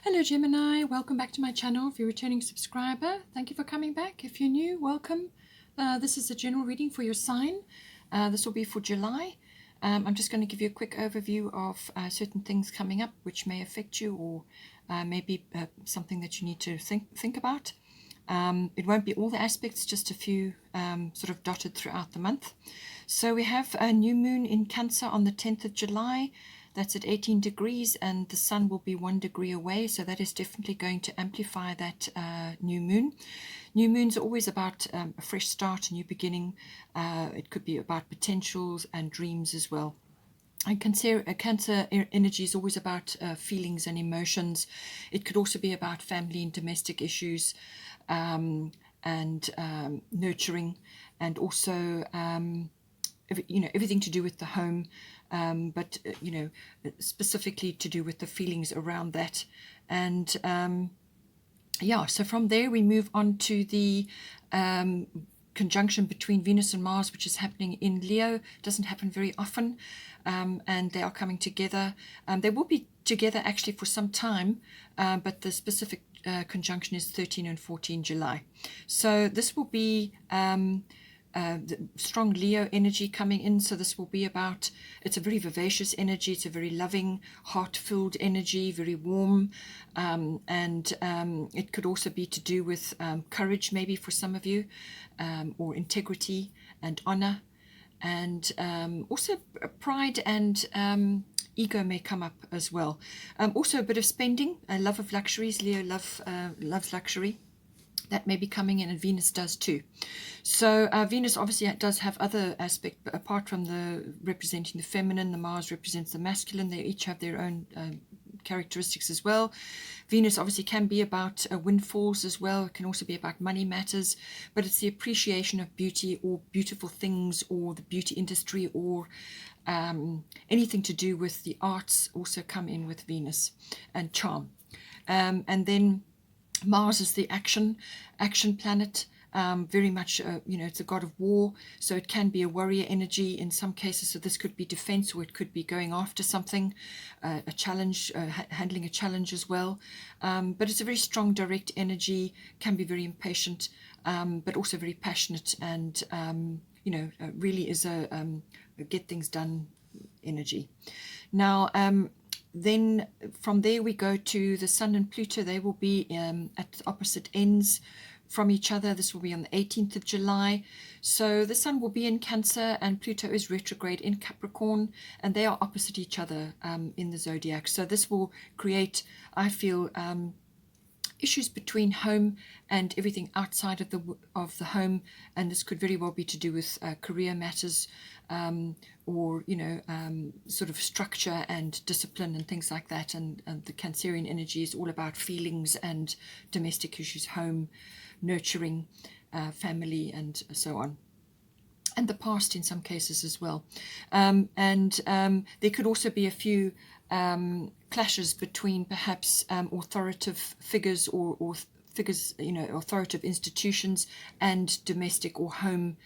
Hello Gemini, welcome back to my channel. If you're a returning subscriber, thank you for coming back. If you're new, welcome. This is a general reading for your sign. This will be for July. I'm just going to give you a quick overview of certain things coming up which may affect you, or maybe something that you need to think about. It won't be all the aspects, just a few sort of dotted throughout the month. So we have a new moon in Cancer on the 10th of July. That's at 18 degrees, and the sun will be 1 degree away, so that is definitely going to amplify that new moon. New moons are always about a fresh start, a new beginning. It could be about potentials and dreams as well. And Cancer energy is always about feelings and emotions. It could also be about family and domestic issues, and nurturing, and also everything to do with the home, but specifically to do with the feelings around that. And yeah, so from there we move on to the conjunction between Venus and Mars, which is happening in Leo. It doesn't happen very often, and they are coming together. They will be together actually for some time, but the specific conjunction is 13 and 14 July. So this will be the strong Leo energy coming in. So this will be about, it's a very vivacious energy, it's a very loving, heart-filled energy, very warm, and it could also be to do with courage, maybe for some of you, or integrity and honor, and also pride and ego may come up as well. Also a bit of spending, a love of luxuries. Leo loves luxury. That may be coming in, and Venus does too. So Venus obviously does have other aspects, but apart from the representing the feminine, the Mars represents the masculine. They each have their own characteristics as well. Venus obviously can be about windfalls as well. It can also be about money matters, but it's the appreciation of beauty or beautiful things, or the beauty industry, or anything to do with the arts also come in with Venus, and charm. And then Mars is the action planet, very much, it's a god of war, so it can be a warrior energy in some cases. So this could be defense, or it could be going after something, a challenge, handling a challenge as well. But it's a very strong, direct energy, can be very impatient, but also very passionate, and, really is a get things done energy. Now, then from there we go to the Sun and Pluto. They will be at opposite ends from each other. This will be on the 18th of July. So the Sun will be in Cancer, and Pluto is retrograde in Capricorn, and they are opposite each other in the zodiac. So this will create, I feel, issues between home and everything outside of the home, and this could very well be to do with career matters, or sort of structure and discipline and things like that. And the Cancerian energy is all about feelings and domestic issues, home, nurturing, family, and so on, and the past in some cases as well. There could also be a few clashes between perhaps authoritative figures, or figures, authoritative institutions, and domestic or home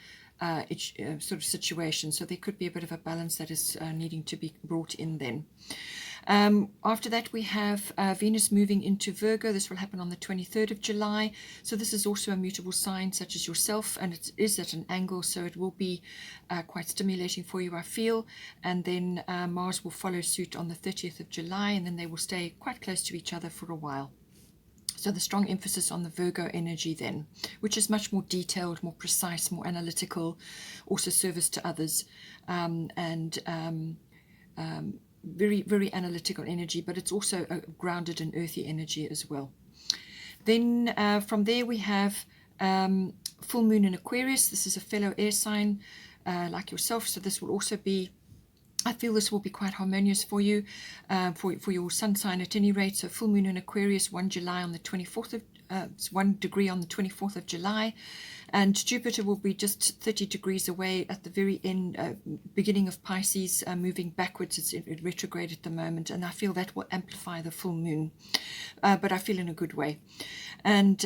sort of situation. So there could be a bit of a balance that is needing to be brought in then. After that we have Venus moving into Virgo. This will happen on the 23rd of July. So this is also a mutable sign such as yourself, and it is at an angle, so it will be quite stimulating for you, I feel. And then Mars will follow suit on the 30th of July, and then they will stay quite close to each other for a while. So the strong emphasis on the Virgo energy then, which is much more detailed, more precise, more analytical, also service to others, and very, very analytical energy, but it's also a grounded and earthy energy as well. Then from there we have full moon in Aquarius. This is a fellow air sign like yourself, so this will also be, I feel this will be quite harmonious for you, for your sun sign at any rate. So full moon in Aquarius, 1 July on the 24th of 1 degree on the 24th of July. And Jupiter will be just 30 degrees away at the very end, beginning of Pisces, moving backwards. It's in retrograde at the moment, and I feel that will amplify the full moon, but I feel in a good way. And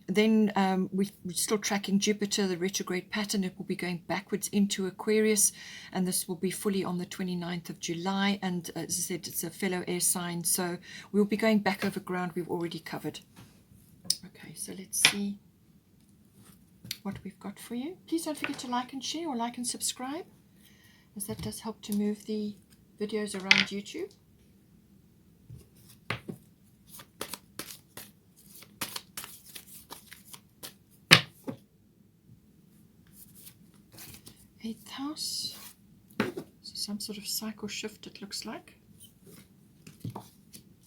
then we're still tracking Jupiter, the retrograde pattern. It will be going backwards into Aquarius, and this will be fully on the 29th of July. And as I said, it's a fellow air sign, so we'll be going back over ground we've already covered. Okay, so let's see what we've got for you. Please don't forget to like and share, or like and subscribe, as that does help to move the videos around YouTube. Eighth house, so some sort of cycle shift it looks like.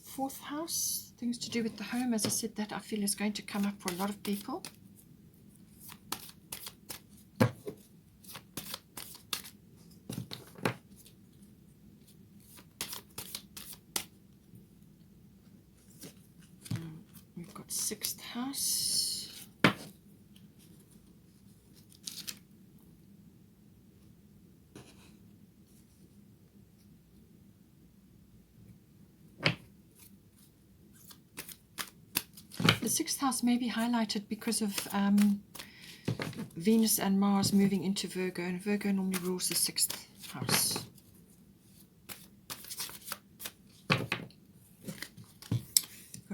Fourth house, things to do with the home. As I said, that I feel is going to come up for a lot of people. We've got sixth house. The sixth house may be highlighted because of Venus and Mars moving into Virgo, and Virgo normally rules the sixth house. Got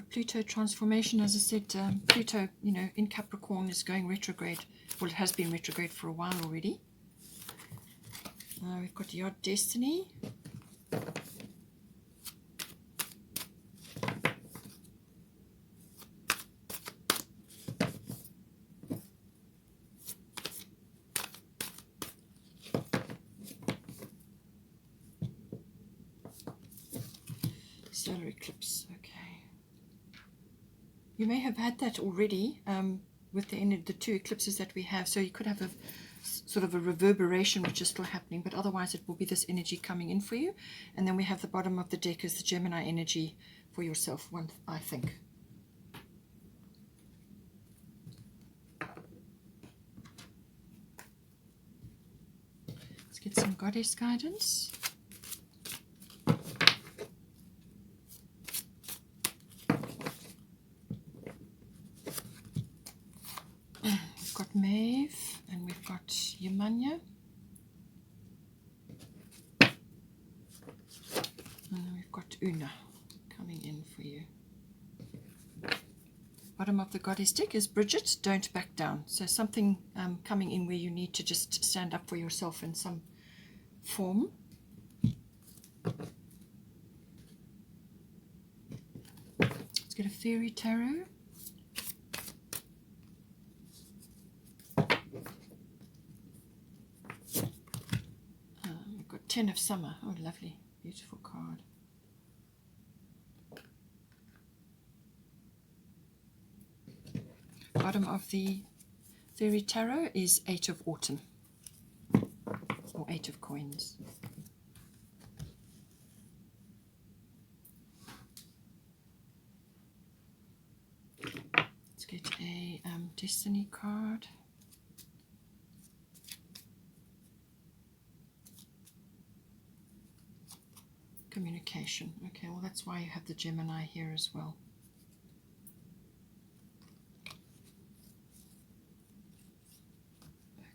Pluto transformation. As I said, Pluto, in Capricorn is going retrograde. Well, it has been retrograde for a while already. We've got the odd destiny. Solar eclipse. Okay, you may have had that already with the two eclipses that we have, so you could have a sort of a reverberation which is still happening, but otherwise it will be this energy coming in for you. And then we have the bottom of the deck as the Gemini energy for yourself, one, I think. Let's get some goddess guidance. We've got Maeve, and we've got Yemanya. And then we've got Una coming in for you. Bottom of the goddess deck is Bridget, don't back down. So something coming in where you need to just stand up for yourself in some form. Let's get a fairy tarot. We've got 10 of Summer. Oh, lovely. Beautiful card. Bottom of the fairy tarot is 8 of Autumn, or 8 of Coins. Let's get a Destiny card. Communication. Okay, well that's why you have the Gemini here as well.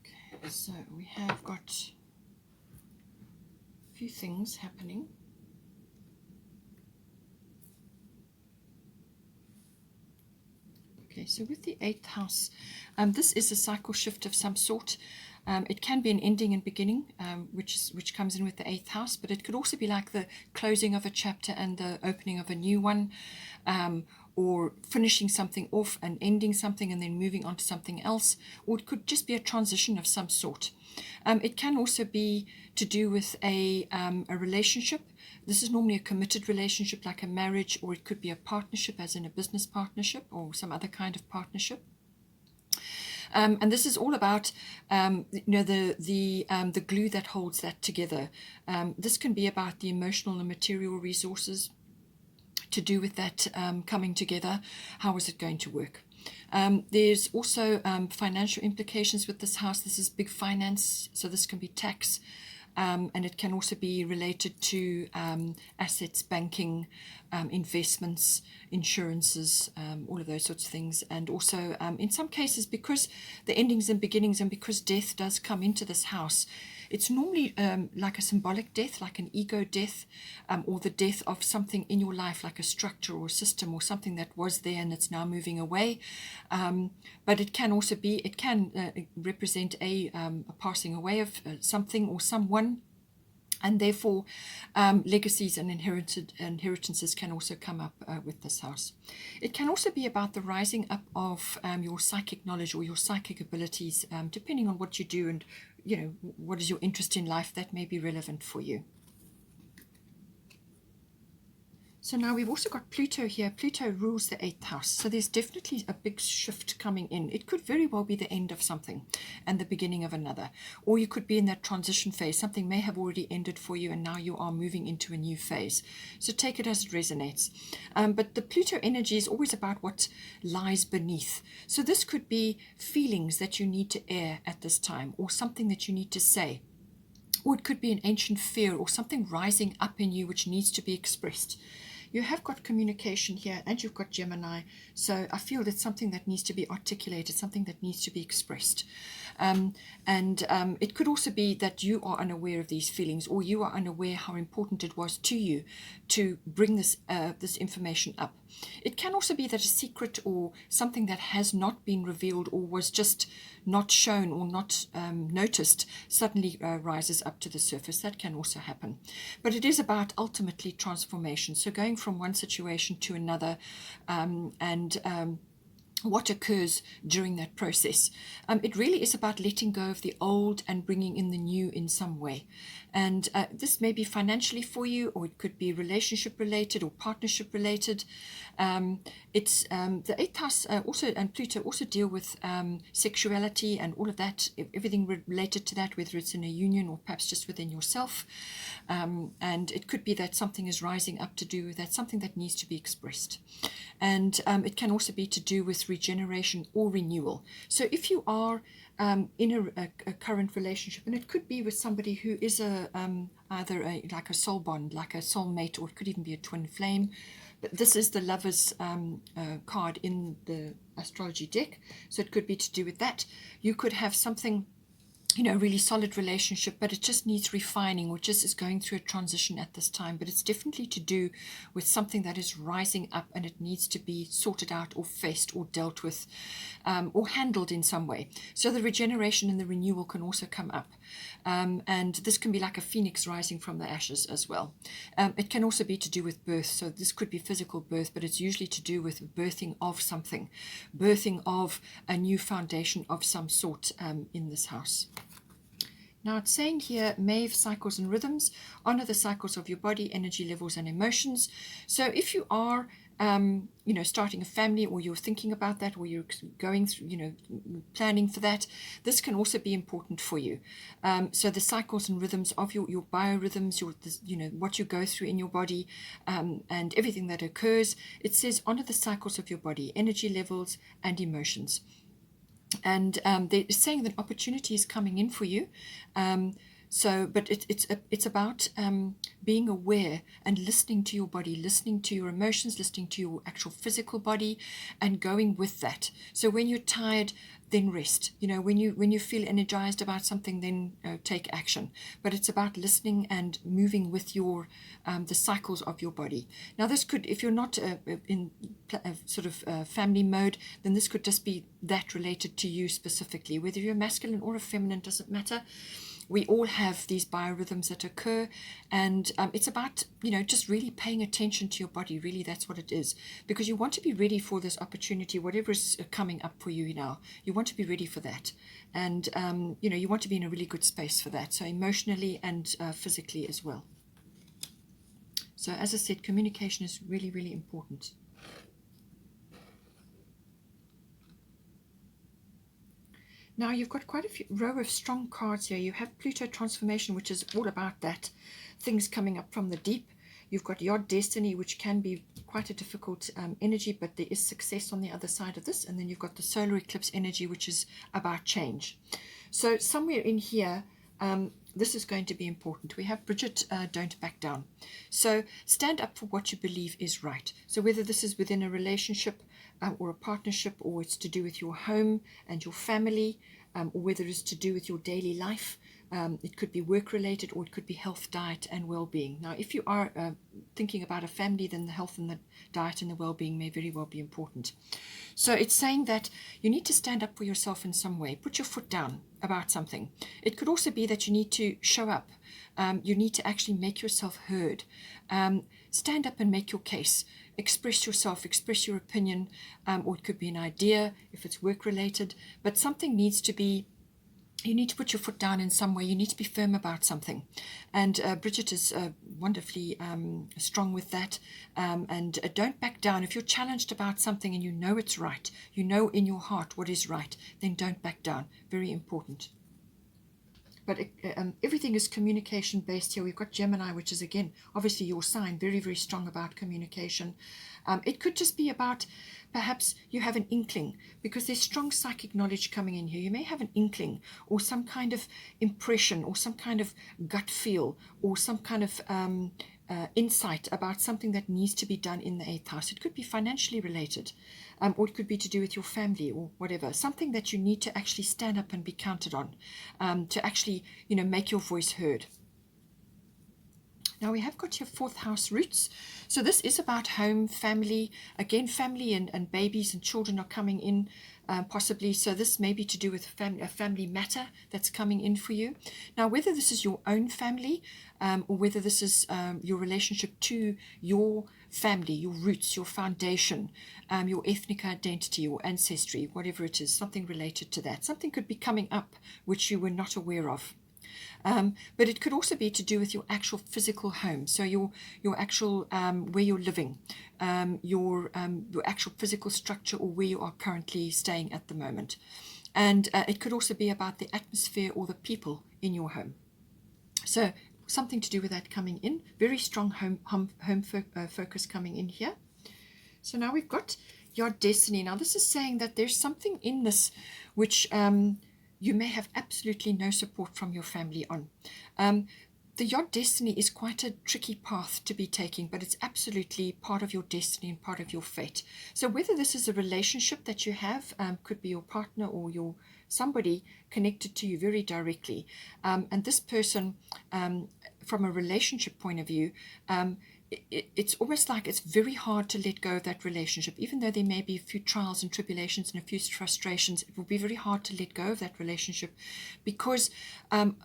Okay, so we have got a few things happening. Okay, so with the 8th house, this is a cycle shift of some sort. It can be an ending and beginning, which comes in with the 8th house, but it could also be like the closing of a chapter and the opening of a new one, or finishing something off and ending something and then moving on to something else, or it could just be a transition of some sort. It can also be to do with a relationship. This is normally a committed relationship like a marriage, or it could be a partnership as in a business partnership or some other kind of partnership. And this is all about, the glue that holds that together. This can be about the emotional and material resources to do with that coming together. How is it going to work? There's also financial implications with this house. This is big finance, so this can be tax, and it can also be related to assets, banking, investments, insurances, all of those sorts of things. And also, in some cases, because the endings and beginnings, and because death does come into this house, it's normally like a symbolic death, like an ego death, or the death of something in your life, like a structure or a system or something that was there and it's now moving away. But it can also be, it can represent a passing away of something or someone. And therefore, legacies and inheritances can also come up with this house. It can also be about the rising up of your psychic knowledge or your psychic abilities, depending on what you do and what is your interest in life. That may be relevant for you. So now we've also got Pluto here. Pluto rules the 8th house. So there's definitely a big shift coming in. It could very well be the end of something and the beginning of another. Or you could be in that transition phase. Something may have already ended for you and now you are moving into a new phase. So take it as it resonates. But the Pluto energy is always about what lies beneath. So this could be feelings that you need to air at this time, or something that you need to say. Or it could be an ancient fear or something rising up in you which needs to be expressed. You have got communication here and you've got Gemini, so I feel it's something that needs to be articulated, something that needs to be expressed. It could also be that you are unaware of these feelings, or you are unaware how important it was to you to bring this information up. It can also be that a secret or something that has not been revealed or was just not shown or not noticed suddenly rises up to the surface. That can also happen. But it is about ultimately transformation. So going from one situation to another, what occurs during that process. It really is about letting go of the old and bringing in the new in some way. And this may be financially for you, or it could be relationship related or partnership related. It's the 8th house also, and Pluto also deal with sexuality and all of that, everything related to that, whether it's in a union or perhaps just within yourself. And it could be that something is rising up to do with that, something that needs to be expressed. And it can also be to do with regeneration or renewal. So if you are in a current relationship, and it could be with somebody who is either like a soul bond, like a soulmate, or it could even be a twin flame. But this is the Lover's card in the astrology deck, so it could be to do with that. You could have something, really solid relationship, but it just needs refining, or just is going through a transition at this time. But it's definitely to do with something that is rising up and it needs to be sorted out or faced or dealt with or handled in some way. So the regeneration and the renewal can also come up. And this can be like a phoenix rising from the ashes as well. It can also be to do with birth. So this could be physical birth, but it's usually to do with birthing of something, birthing of a new foundation of some sort in this house. Now it's saying here, Maeve, cycles and rhythms, honor the cycles of your body, energy levels and emotions. So if you are, starting a family, or you're thinking about that, or you're going through, planning for that, this can also be important for you. So the cycles and rhythms of your biorhythms, what you go through in your body, and everything that occurs, it says honor the cycles of your body, energy levels and emotions. And they're saying that opportunity is coming in for you. But it's about being aware and listening to your body, listening to your emotions, listening to your actual physical body, and going with that. So when you're tired, then rest. When you feel energized about something, then take action. But it's about listening and moving with your the cycles of your body. Now this could, if you're not in family mode, then this could just be that related to you specifically. Whether you're masculine or a feminine, doesn't matter. We all have these biorhythms that occur, and it's about, just really paying attention to your body. Really, that's what it is, because you want to be ready for this opportunity, whatever is coming up for you now. You want to be ready for that, and you want to be in a really good space for that. So emotionally and physically as well. So as I said, communication is really, really important. Now you've got quite a row of strong cards here. You have Pluto transformation, which is all about that, things coming up from the deep. You've got your destiny, which can be quite a difficult energy, but there is success on the other side of this. And then you've got the solar eclipse energy, which is about change. So somewhere in here, this is going to be important. We have Bridget, don't back down. So stand up for what you believe is right. So whether this is within a relationship or a partnership, or it's to do with your home and your family, or whether it's to do with your daily life, it could be work related, or it could be health, diet and well-being. Now if you are thinking about a family, then the health and the diet and the well-being may very well be important. So it's saying that you need to stand up for yourself in some way. Put your foot down about something. It could also be that you need to show up. You need to actually make yourself heard. Stand up and make your case. Express yourself, express your opinion, or it could be an idea if it's work related, but something needs to be, you need to put your foot down in some way. You need to be firm about something. And Bridget is wonderfully strong with that. And don't back down. If you're challenged about something and you know it's right, you know in your heart what is right, then don't back down. Very important. But everything is communication based here. We've got Gemini, which is, again, obviously your sign, very, very strong about communication. It could just be about, perhaps you have an inkling, because there's strong psychic knowledge coming in here. You may have an inkling or some kind of impression or some kind of gut feel or some kind of insight about something that needs to be done in the 8th house. It could be financially related, or it could be to do with your family or whatever. Something that you need to actually stand up and be counted on, to actually, make your voice heard. Now we have got your 4th house roots. So this is about home, family. Again, family and babies and children are coming in, possibly. So this may be to do with a family matter that's coming in for you. Now, whether this is your own family, or whether this is your relationship to your family, your roots, your foundation, your ethnic identity or ancestry, whatever it is, something related to that. Something could be coming up which you were not aware of. But it could also be to do with your actual physical home, so your actual where you're living, your actual physical structure, or where you are currently staying at the moment. And it could also be about the atmosphere or the people in your home. So something to do with that coming in. Very strong home focus coming in here. So now we've got your destiny. Now this is saying that there's something in this which you may have absolutely no support from your family on. The your destiny is quite a tricky path to be taking, but it's absolutely part of your destiny and part of your fate. So whether this is a relationship that you have, could be your partner or your somebody connected to you very directly, and this person, from a relationship point of view, it's almost like it's very hard to let go of that relationship. Even though there may be a few trials and tribulations and a few frustrations, it will be very hard to let go of that relationship, because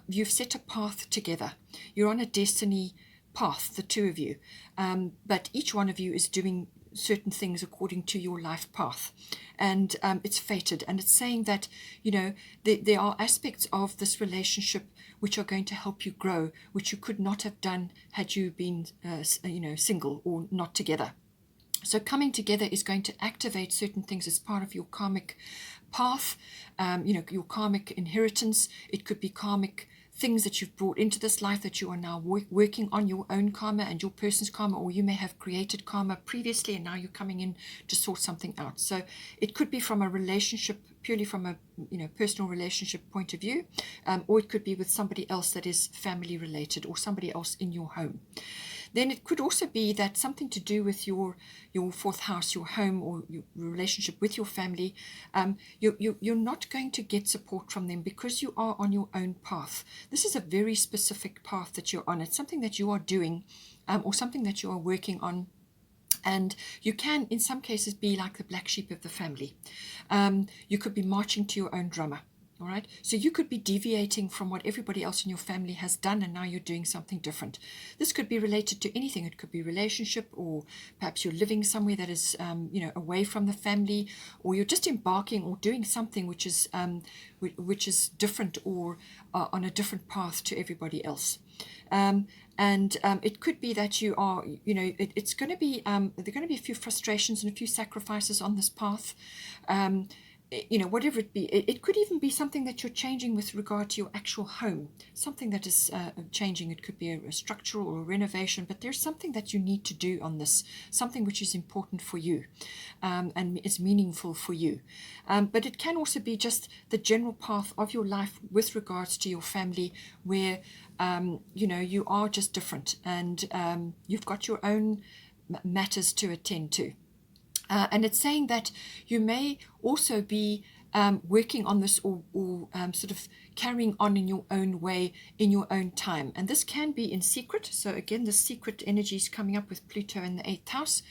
you've set a path together. You're on a destiny path, the two of you, but each one of you is doing certain things according to your life path, and it's fated. And it's saying that there are aspects of this relationship which are going to help you grow, which you could not have done had you been single or not together. So coming together is going to activate certain things as part of your karmic path, your karmic inheritance. It could be karmic things that you've brought into this life that you are now working on, your own karma and your person's karma, or you may have created karma previously and now you're coming in to sort something out. So it could be from a relationship, purely from a personal relationship point of view, or it could be with somebody else that is family related, or somebody else in your home. Then it could also be that something to do with your 4th house, your home, or your relationship with your family. You're not going to get support from them because you are on your own path. This is a very specific path that you're on. It's something that you are doing, or something that you are working on. And you can, in some cases, be like the black sheep of the family. You could be marching to your own drummer. All right, so you could be deviating from what everybody else in your family has done, and now you're doing something different. This could be related to anything. It could be relationship, or perhaps you're living somewhere that is, away from the family, or you're just embarking or doing something which is different, or on a different path to everybody else. And it could be that you are, it's going to be, there are going to be a few frustrations and a few sacrifices on this path. whatever it be. It could even be something that you're changing with regard to your actual home, something that is changing. It could be a structural or a renovation, but there's something that you need to do on this, something which is important for you and is meaningful for you. But it can also be just the general path of your life with regards to your family, where you are just different, and you've got your own matters to attend to. And it's saying that you may also be working on this, or sort of carrying on in your own way, in your own time. And this can be in secret. So again, the secret energy is coming up with Pluto in the 8th house.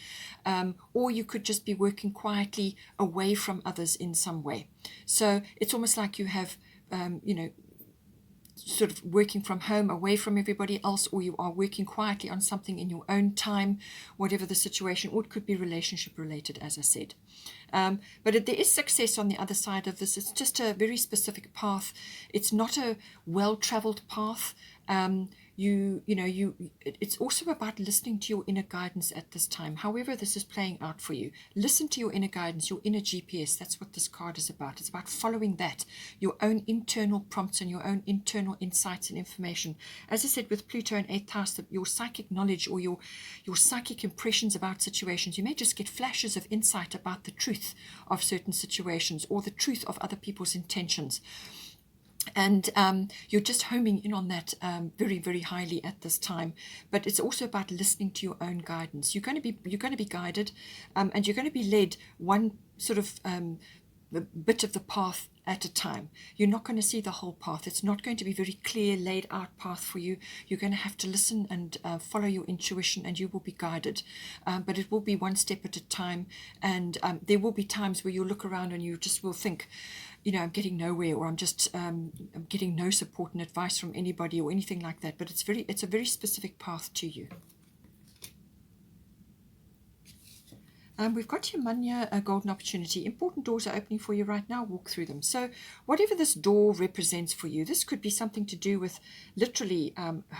Or you could just be working quietly away from others in some way. So it's almost like you have, sort of working from home, away from everybody else, or you are working quietly on something in your own time, whatever the situation, or it could be relationship related, as I said. But there is success on the other side of this. It's just a very specific path. It's not a well-traveled path. It's also about listening to your inner guidance at this time, however this is playing out for you. Listen to your inner guidance, your inner GPS. That's what this card is about. It's about following that, your own internal prompts and your own internal insights and information. As I said, with Pluto in 8th house, your psychic knowledge or your psychic impressions about situations, you may just get flashes of insight about the truth of certain situations or the truth of other people's intentions. And you're just homing in on that very, very highly at this time. But it's also about listening to your own guidance. You're going to be guided, and you're going to be led one sort of bit of the path at a time. You're not going to see the whole path. It's not going to be very clear, laid out path for you. You're going to have to listen and follow your intuition, and you will be guided. But it will be one step at a time. And there will be times where you'll look around and you just will think, I'm getting nowhere, or I'm getting no support and advice from anybody or anything like that. But it's a very specific path to you. We've got your Manya golden opportunity. Important doors are opening for you right now. Walk through them. So whatever this door represents for you, this could be something to do with literally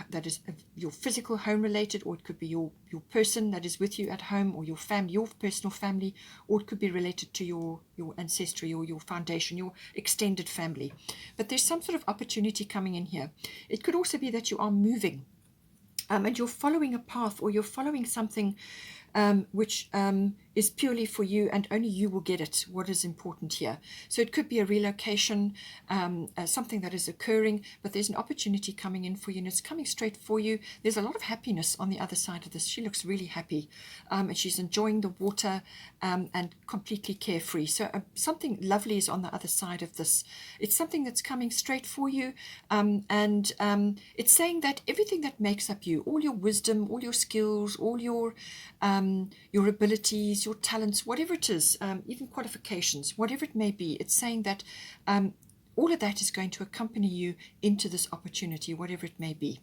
that is your physical home related, or it could be your person that is with you at home, or your family, your personal family, or it could be related to your ancestry or your foundation, your extended family. But there's some sort of opportunity coming in here. It could also be that you are moving and you're following a path, or you're following something which is purely for you, and only you will get it, what is important here. So it could be a relocation, something that is occurring, but there's an opportunity coming in for you, and it's coming straight for you. There's a lot of happiness on the other side of this. She looks really happy, and she's enjoying the water and completely carefree. So something lovely is on the other side of this. It's something that's coming straight for you, and it's saying that everything that makes up you, all your wisdom, all your skills, all your abilities, your talents, whatever it is, even qualifications, whatever it may be, it's saying that all of that is going to accompany you into this opportunity, whatever it may be.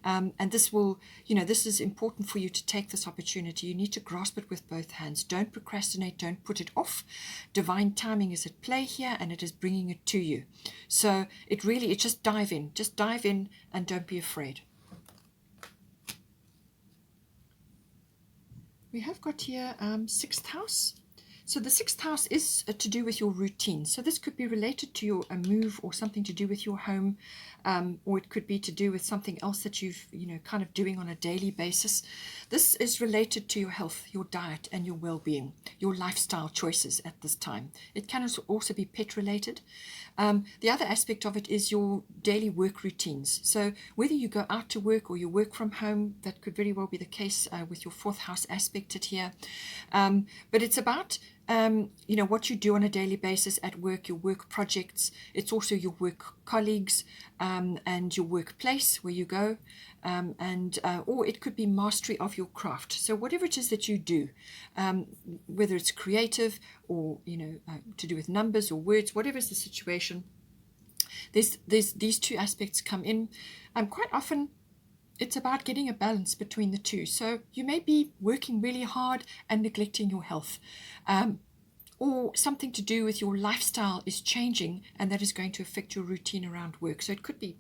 And this will, this is important for you to take this opportunity. You need to grasp it with both hands. Don't procrastinate. Don't put it off. Divine timing is at play here, and it is bringing it to you. So it's just dive in. Just dive in and don't be afraid. We have got here 6th house. So the 6th house is to do with your routine. So this could be related to a move, or something to do with your home, or it could be to do with something else that you've kind of doing on a daily basis. This is related to your health, your diet, and your well-being, your lifestyle choices at this time. It can also be pet related. The other aspect of it is your daily work routines. So whether you go out to work or you work from home, that could very well be the case with your 4th house aspected here. But it's about what you do on a daily basis at work, your work projects. It's also your work colleagues and your workplace where you go, or it could be mastery of your craft. So whatever it is that you do, whether it's creative or to do with numbers or words, whatever is the situation, there's these two aspects come in. Quite often it's about getting a balance between the two. So you may be working really hard and neglecting your health, or something to do with your lifestyle is changing, and that is going to affect your routine around work. So it could be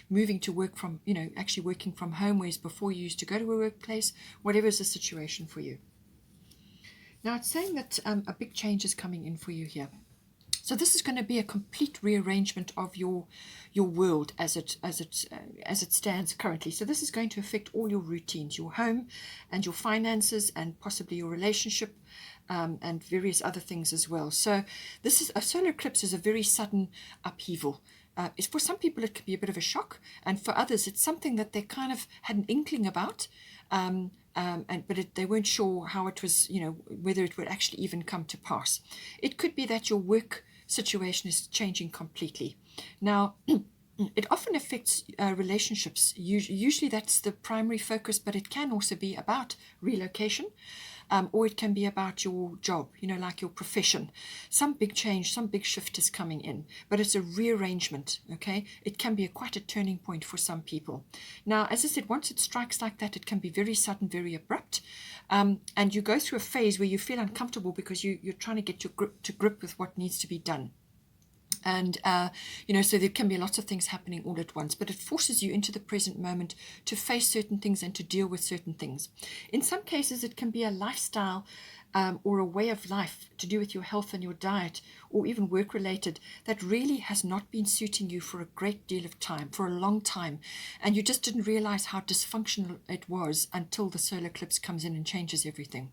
moving to work from, actually working from home, whereas before you used to go to a workplace, whatever is the situation for you. Now it's saying that a big change is coming in for you here. So this is going to be a complete rearrangement of your world as it stands currently. So this is going to affect all your routines, your home and your finances, and possibly your relationship, and various other things as well. So this is a solar eclipse is a very sudden upheaval. For some people it could be a bit of a shock, and for others it's something that they kind of had an inkling about, but they weren't sure how it was, whether it would actually even come to pass. It could be that your work situation is changing completely. Now, it often affects relationships. Usually that's the primary focus, but it can also be about relocation, or it can be about your job, like your profession. Some big change, some big shift is coming in, but it's a rearrangement, okay? It can be quite a turning point for some people. Now, as I said, once it strikes like that, it can be very sudden, very abrupt, and you go through a phase where you feel uncomfortable because you're trying to get to grip with what needs to be done. And, so there can be lots of things happening all at once, but it forces you into the present moment to face certain things and to deal with certain things. In some cases, it can be a lifestyle or a way of life to do with your health and your diet, or even work related, that really has not been suiting you for a great deal of time, for a long time, and you just didn't realize how dysfunctional it was until the solar eclipse comes in and changes everything.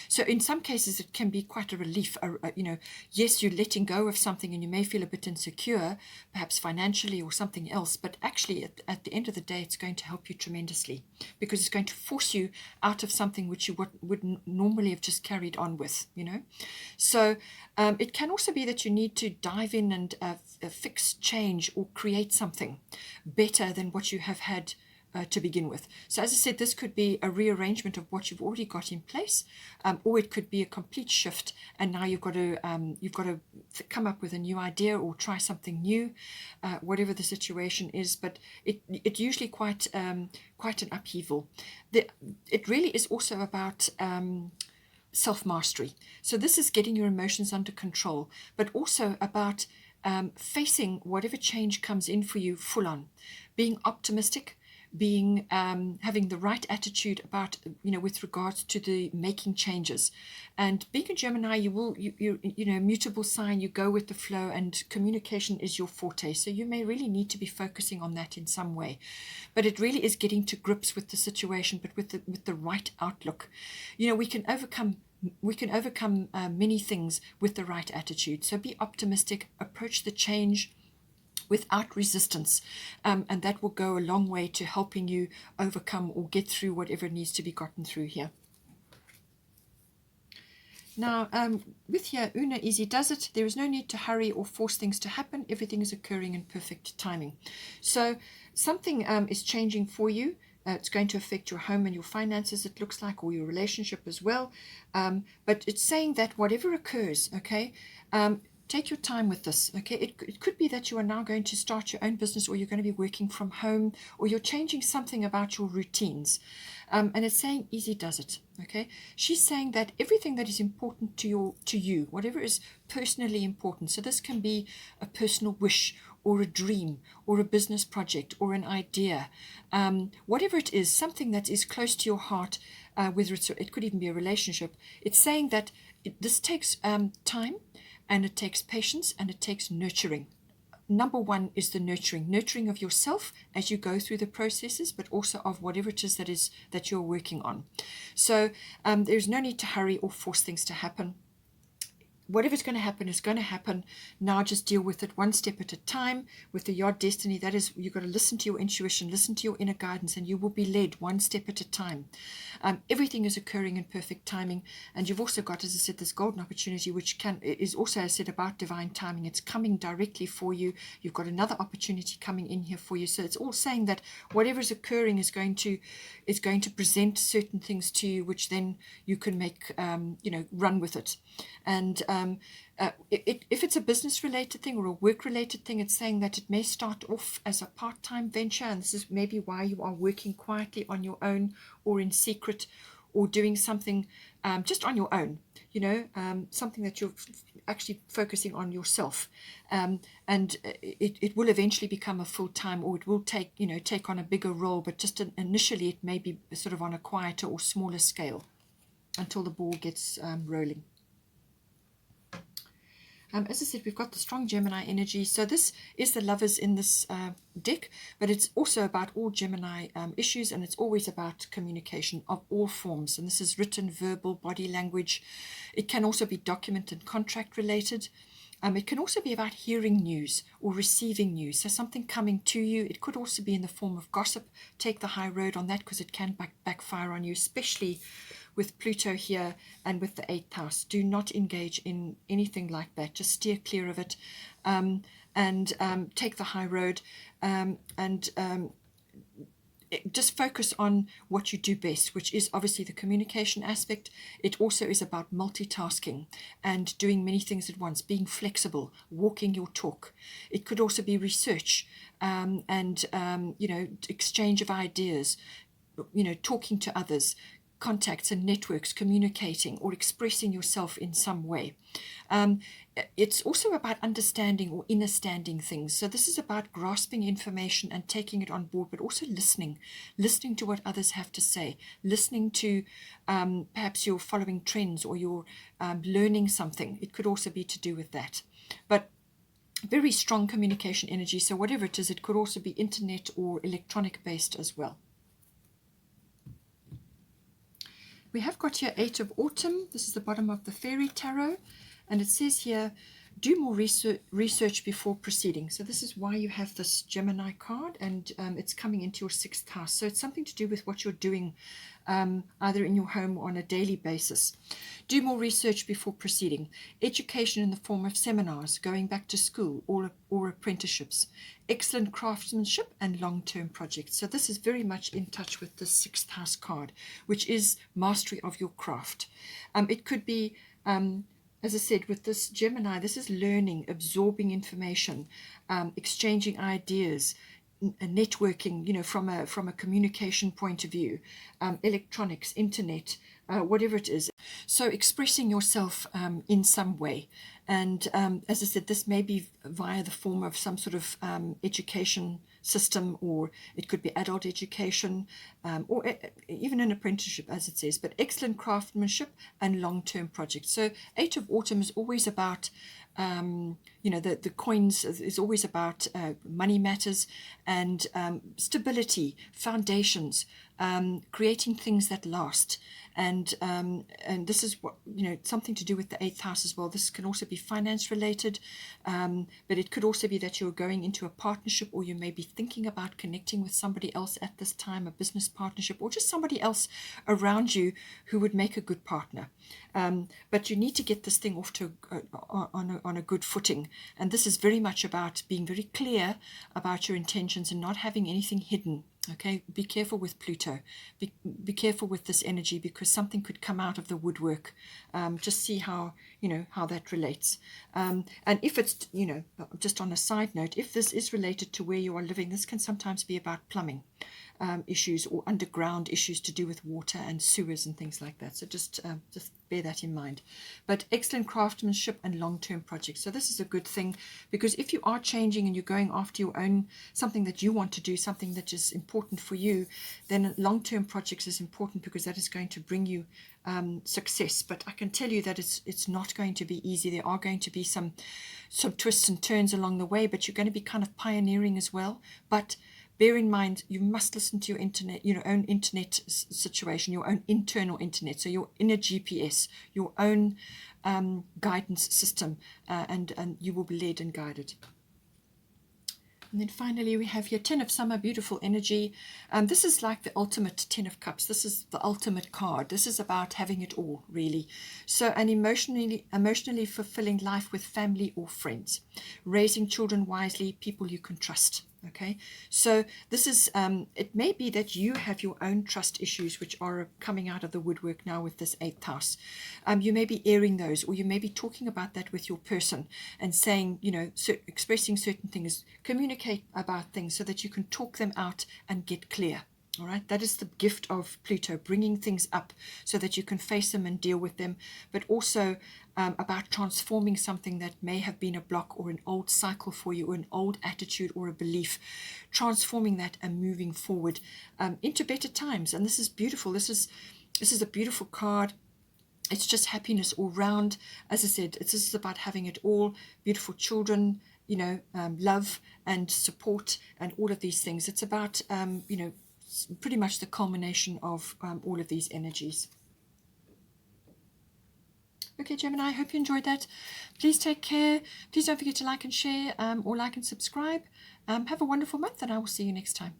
So in some cases it can be quite a relief. Yes, you're letting go of something and you may feel a bit insecure, perhaps financially or something else, but actually at the end of the day it's going to help you tremendously, because it's going to force you out of something which you would normally have just carried on with. So it can also be that you need to dive in and fix, change, or create something better than what you have had to begin with. So as I said, this could be a rearrangement of what you've already got in place, or it could be a complete shift, and now you've got to come up with a new idea or try something new, whatever the situation is. But it usually quite an upheaval. It really is also about self-mastery. So this is getting your emotions under control, but also about facing whatever change comes in for you full on, being optimistic, being having the right attitude about with regards to the making changes. And being a Gemini, you mutable sign, you go with the flow, and communication is your forte, so you may really need to be focusing on that in some way. But it really is getting to grips with the situation, but with the right outlook. We can overcome many things with the right attitude. So be optimistic, approach the change without resistance, and that will go a long way to helping you overcome or get through whatever needs to be gotten through here. Now, with here, Una easy does it. There is no need to hurry or force things to happen. Everything is occurring in perfect timing. So something is changing for you. It's going to affect your home and your finances, it looks like, or your relationship as well. But it's saying that whatever occurs, okay, take your time with this, okay? It could be that you are now going to start your own business, or you're going to be working from home, or you're changing something about your routines. And it's saying easy does it, okay? She's saying that everything that is important to you, whatever is personally important, so this can be a personal wish, or a dream, or a business project, or an idea, whatever it is, something that is close to your heart, whether it could even be a relationship. It's saying that this takes time, and it takes patience, and it takes nurturing. Number one is the nurturing of yourself as you go through the processes, but also of whatever it is that you're working on. So there's no need to hurry or force things to happen. Whatever's going to happen is going to happen. Now just deal with it one step at a time. With the Yod Destiny, that is, you've got to listen to your intuition, listen to your inner guidance, and you will be led one step at a time. Everything is occurring in perfect timing. And you've also got, as I said, this golden opportunity, which is also, as I said, about divine timing. It's coming directly for you. You've got another opportunity coming in here for you. So it's all saying that whatever is occurring is going to present certain things to you, which then you can make, run with it. And if it's a business-related thing or a work-related thing, it's saying that it may start off as a part-time venture, and this is maybe why you are working quietly on your own, or in secret, or doing something just on your own, something that you're actually focusing on yourself. And it will eventually become a full-time, or it will take on a bigger role, but just initially it may be sort of on a quieter or smaller scale until the ball gets rolling. As I said, we've got the strong Gemini energy. So this is the lovers in this deck, but it's also about all Gemini issues, and it's always about communication of all forms. And this is written, verbal, body language. It can also be document and contract related. It can also be about hearing news or receiving news. So something coming to you. It could also be in the form of gossip. Take the high road on that, because it can backfire on you, especially with Pluto here and with the 8th house. Do not engage in anything like that. Just steer clear of it, and take the high road, and just focus on what you do best, which is obviously the communication aspect. It also is about multitasking and doing many things at once, being flexible, walking your talk. It could also be research, and exchange of ideas, talking to others, contacts and networks, communicating or expressing yourself in some way. It's also about understanding or understanding things. So this is about grasping information and taking it on board, but also listening to what others have to say, listening to perhaps you're following trends, or you're learning something. It could also be to do with that. But very strong communication energy. So whatever it is, it could also be internet or electronic based as well. We have got here 8 of Autumn. This is the bottom of the Fairy Tarot. And it says here, do more research before proceeding. So this is why you have this Gemini card, and it's coming into your 6th house. So it's something to do with what you're doing, either in your home or on a daily basis. Do more research before proceeding. Education in the form of seminars, going back to school, or apprenticeships. Excellent craftsmanship and long-term projects. So this is very much in touch with the 6th house card, which is mastery of your craft. It could be, as I said, with this Gemini, this is learning, absorbing information, exchanging ideas, networking, from a communication point of view, electronics, internet, whatever it is. So expressing yourself in some way. And as I said, this may be via the form of some sort of education system, or it could be adult education, or even an apprenticeship, as it says. But excellent craftsmanship and long-term projects. So 8 of Autumn is always about the coins is always about money matters, and stability, foundations, creating things that last. And this is what, something to do with the 8th house as well. This can also be finance related, but it could also be that you're going into a partnership, or you may be thinking about connecting with somebody else at this time, a business partnership, or just somebody else around you who would make a good partner. But you need to get this thing off to on a good footing. And this is very much about being very clear about your intentions and not having anything hidden. Okay, be careful with Pluto. Be careful with this energy, because something could come out of the woodwork. Just see how that relates. And if it's, just on a side note, if this is related to where you are living, this can sometimes be about plumbing issues, or underground issues to do with water and sewers and things like that. So just bear that in mind. But excellent craftsmanship and long-term projects. So this is a good thing, because if you are changing and you're going after your own, something that you want to do, something that is important for you, then long-term projects is important, because that is going to bring you success. But I can tell you that it's not going to be easy. There are going to be some twists and turns along the way, but you're going to be kind of pioneering as well. But bear in mind, you must listen to your own internet situation, your own internal internet, so your inner GPS, your own guidance system, and you will be led and guided. And then finally we have here 10 of Summer, beautiful energy. This is like the ultimate 10 of Cups. This is the ultimate card. This is about having it all, really. So an emotionally fulfilling life with family or friends. Raising children wisely, people you can trust. Okay, so this is, it may be that you have your own trust issues which are coming out of the woodwork now with this 8th house. You may be airing those, or you may be talking about that with your person and saying, expressing certain things, communicate about things so that you can talk them out and get clear. All right, that is the gift of Pluto, bringing things up so that you can face them and deal with them, but also about transforming something that may have been a block or an old cycle for you, or an old attitude or a belief, transforming that and moving forward into better times. And this is beautiful. This is a beautiful card. it's just happiness all round. As I said, it's just about having it all, beautiful children, you know, love and support and all of these things. It's about, you know, pretty much the culmination of all of these energies. Okay, Gemini, I hope you enjoyed that. Please take care. Please don't forget to like and share, or like and subscribe. Have a wonderful month, and I will see you next time.